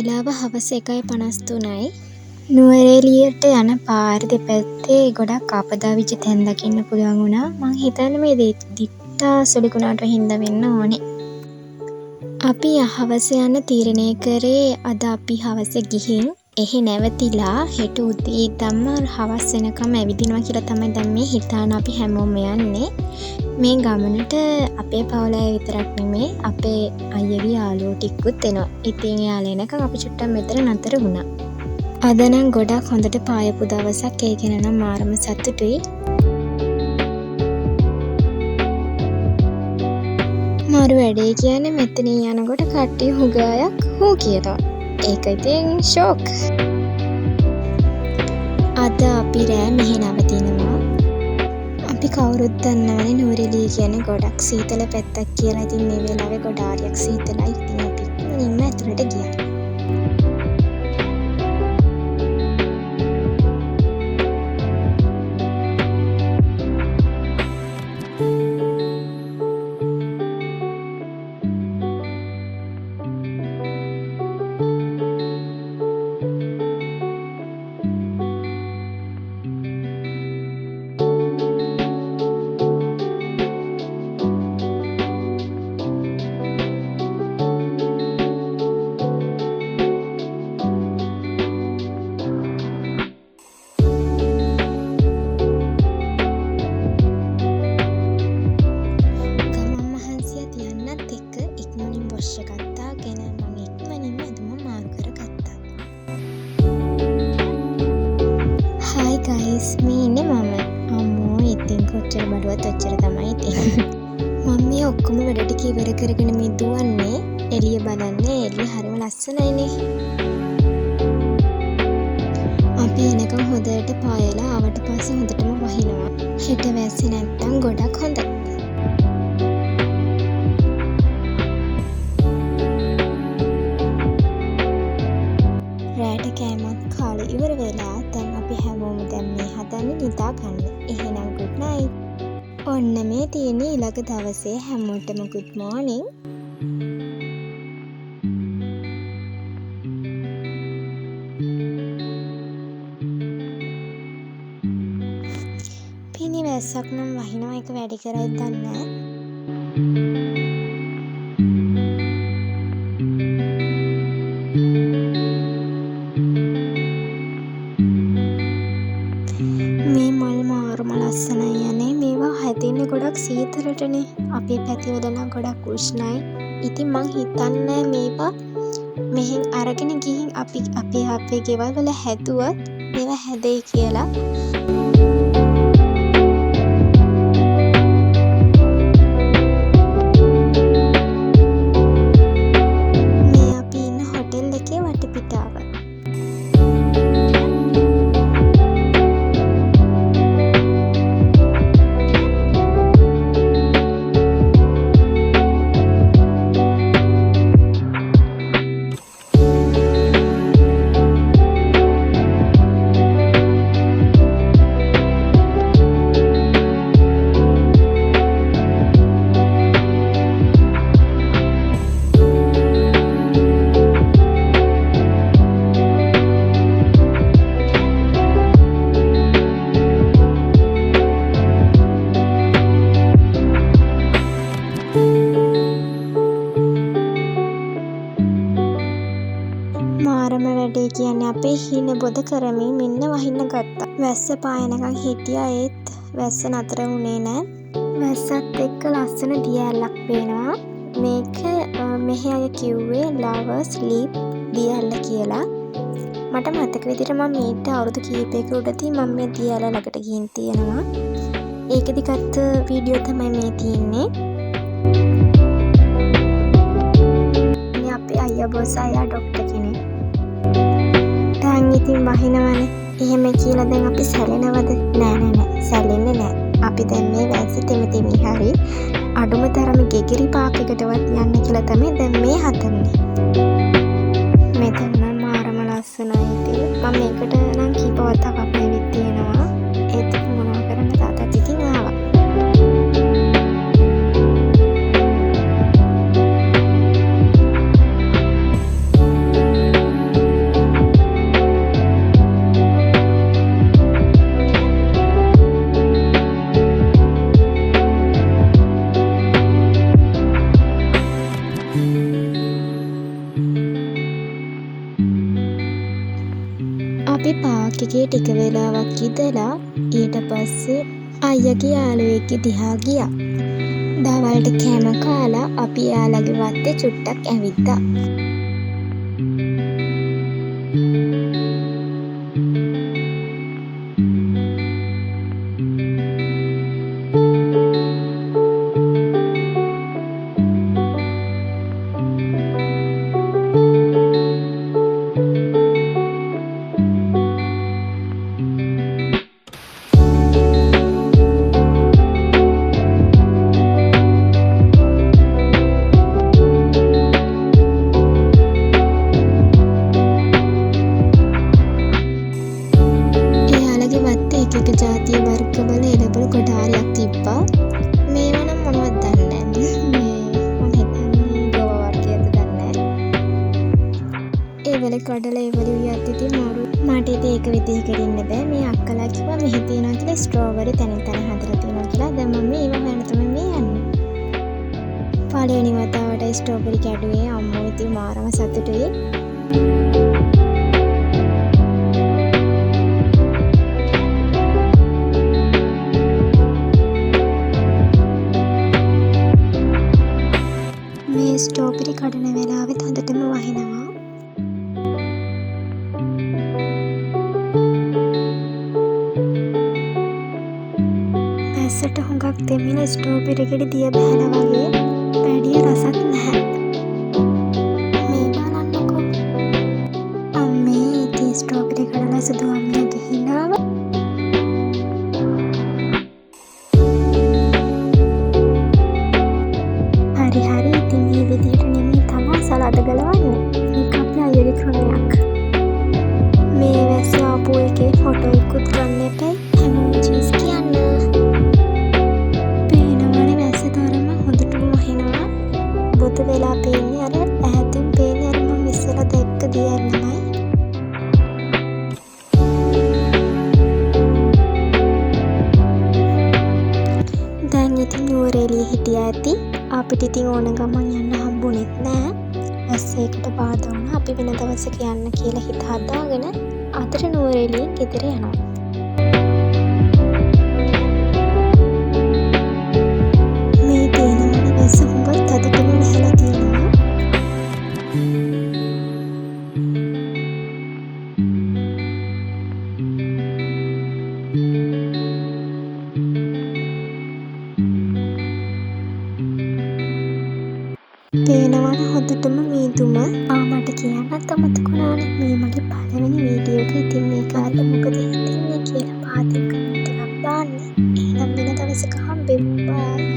වෙලාව හවස 1:53යි. නුවරඑළියට යන පාර දෙපැත්තේ ගොඩක් ආපදා විජ තැන් දකින්න පුළුවන් වුණා. මං හිතන්නේ මේ දිට්ටා සුළුකුණාට හින්දා වෙන්න ඕනේ. අපි හවස යන්න තීරණය කරේ අද අපි හවස ගිහින් එහි නැවතිලා හෙට උදේ ඉඳන්ම හවස් වෙනකම් ඇවිදිනවා කියලා තමයි දැන් මේ හිතාන අපි හැමෝම යන්නේ. මේ ගමනට අපේ පවුල අය විතරක් නෙමේ අපේ අයියගේ යාළුවෝ ටිකකුත් එනවා. ඉතින් එයාලා එනකම් අපි චුට්ටක් මෙතන නතර වුණා. අද නම් ගොඩක් හොඳට පායපු දවසක්. ඒ ගැන නම් මාරම සතුටුයි. මාරු වැඩේ කියන්නේ මෙතන යනකොට කට්ටිය හුගායක් හූ කියනවා. ඒක ඉතින් ෂොක්. අද අපි රෑ මෙහෙ නවතිනවා. අපි කවුරුත් දන්නවනේ නුවරඑළිය කියන්නේ ගොඩක් සීතල පැත්තක් කියලා. ඉතින් මේ වෙලාවේ ගොඩාරියක් සීතලයි. ඉතින් අපි ඉක්මනින්ම ඇතුළට ගියා. මේ ඉන්නේ මම. අම්මෝ ඉතින් කොච්චර බඩුවත් ඔච්චර තමයි ඉතින්. මම මේ ඔක්කොම වැඩ ටික ඉවර කරගෙන මේ දුවන්නේ එළිය බලන්නේ. එළිය හරිම ලස්සනයිනේ. අපි එනකම් හොඳට පායලා ආවට පස්සේ හොඳටම වහිනවා. හෙට වැස්සේ නැත්තම් ගොඩක් හොඳයි. රැට කෑමත් කාලේ ඉවර වෙලා දැන් අපි හැමෝම දැන් මේ හදන්නේ නිදා ගන්න. එහෙනම් good night. ඔන්න මේ තියෙන ඊළඟ දවසේ හැමෝටම good morning. පිනි වැස්සක් නම් වහිනවා. එක වැඩි කරයිද දන්නේ නැහැ. ගොඩක් සීතලටනේ. අපේ පැතිවල නම් ගොඩක් උෂ්ණයි. ඉතින් මං හිතන්නේ මේවා මෙහෙන් අරගෙන ගිහින් අපි අපේ ගෙවල් වල හැදුවත් මේවා හැදෙයි කියලා. මේ අපි ඉන්න හොටෙල් එකේ වටපිටාව. මාරම වැඩේ කියන්නේ අපේ හීන බොද කරමින් මෙන්න වහින්න ගත්තා. වැස්ස පායනකම් හිටියා. ඒත් වැස්ස නතර වුණේ නෑ. වැස්සත් එක්ක ලස්සන දිය ඇල්ලක් පේනවා. මේක මෙහි අය කිව්වේ lovers leap දිය ඇල්ල කියලා. මට මතක විදිහට මම මේට අවුරුදු කීපයක උඩදී මම මේ දිය ඇල්ල ළඟට ගිහින් තියෙනවා. ඒකෙදි ගත්ත වීඩියෝ තමයි මේ තියෙන්නේ. මේ අපේ අයියා බොස් අයියා ડોක්ටර් කෙනෙක්. දැන් ඉතින් වහිනවනේ. එහෙම කියලා දැන් අපි සැලෙනවද? නෑ. සැලෙන්නේ නෑ. අපි දැන් මේ වැස්ස තෙමි හරි අඩුම තරමේ ගෙගිරි පාක් එකටවත් යන්න කියලා තමයි දැන් මේ හදන්නේ. මෙතන නම් මාරම ලස්සනයි. ඉතින් මම මේකට නම් කීප වතාවක් ඇවිත් තියෙනවා. ඒත් මොනවා කරන්න තාත්තත් ඉතින් ආවා. ටික වෙලාවක් ඉඳලා ඊට පස්සේ අයියාගේ යාළුවෙක්ගේ දිහා ගියා. දවල්ට කෑම කාලා අපි එයාලගේ වත්තේ චුට්ටක් ඇවිද්දා. එක ජාතිය වර්ගවල එළවලු ගොඩාරියක් තිබ්බා. මේවා නම් මොනවද දන්නේ නැහැ. මම හිතන්නේ ගෝව වර්ගයක්ද දන්නේ නැහැ. ඒ වල කඩල ඒ වල වියත් ඉතින් මරු. මට ඉතින් ඒක විදිහකට ඉන්න බෑ. මේ අක්කලා කිව්වා මෙහි තියෙනවා කියලා ස්ට්‍රෝබරි තැනින් තැන හදලා තියෙනවා කියලා. දැන් මම මේව හොයන්න තමයි මේ යන්නේ. පළවෙනි වතාවට ස්ට්‍රෝබරි කැඩුවේ අම්මෝ ඉතින් මාරම සතුටුයි. ස්ට්‍රෝබෙරි කඩන වෙලාවෙත් හොඳටම වහිනවා. පැස්සට හුඟක් දෙමින ස්ට්‍රෝබෙරි ගෙඩි දිය බහැලා වගේ වැඩිය රසක් නැහැ. මේ බලන්නකෝ. අම්මේ ඉතින් ස්ට්‍රෝබෙරි කඩලා සුදු අම්මියගේ හිනාව. හරි ඉතින් මේ විදිහට නෙමෙයි තමයි සලාද ගලවන්නේ. ඒක අපි අයියගේ ක්‍රමයක්. මේ වැස්ස ආපු එකේ ෆොටෝ එකකුත් ගන්න එපා. හැමෝම චීස් කියන්න. පේනවනේ වැස්ස තරම හොඳටම වහිනවා. බොත වෙලා පේන්නේ අර ඈතින් පේන්නේ අර මම ඉස්සෙල්ලා දැක්ක දියන්නමයි. දැන් ඉතින් නුවරඑළිය හිටියා ඇති. අපිට ඉතින් ඕන ගමන් යන්න හම්බුනෙත් නෑ. වැස්සේකට බාධා වුණා. අපි වෙන දවසක යන්න කියලා හිත හදාගෙන අතට නුවරඑළියෙන් ගෙදර යනවා. මේ තේනවනේ වැස්ස හුඟක් තදටම නැහැලා තියෙනවා. පේනවන හොඳටම මීදුම. මට කියන්නත් අමතකුණානේ මේ මගේ පළවෙනි වීඩියෝ එක. ඉතින් මේක අරලා මොකද හිතෙන්නේ කියලා පාතින් කමෙන්ට් එකක් දාන්න. එහෙනම් වෙන දවසක හම්බෙමු. බයි.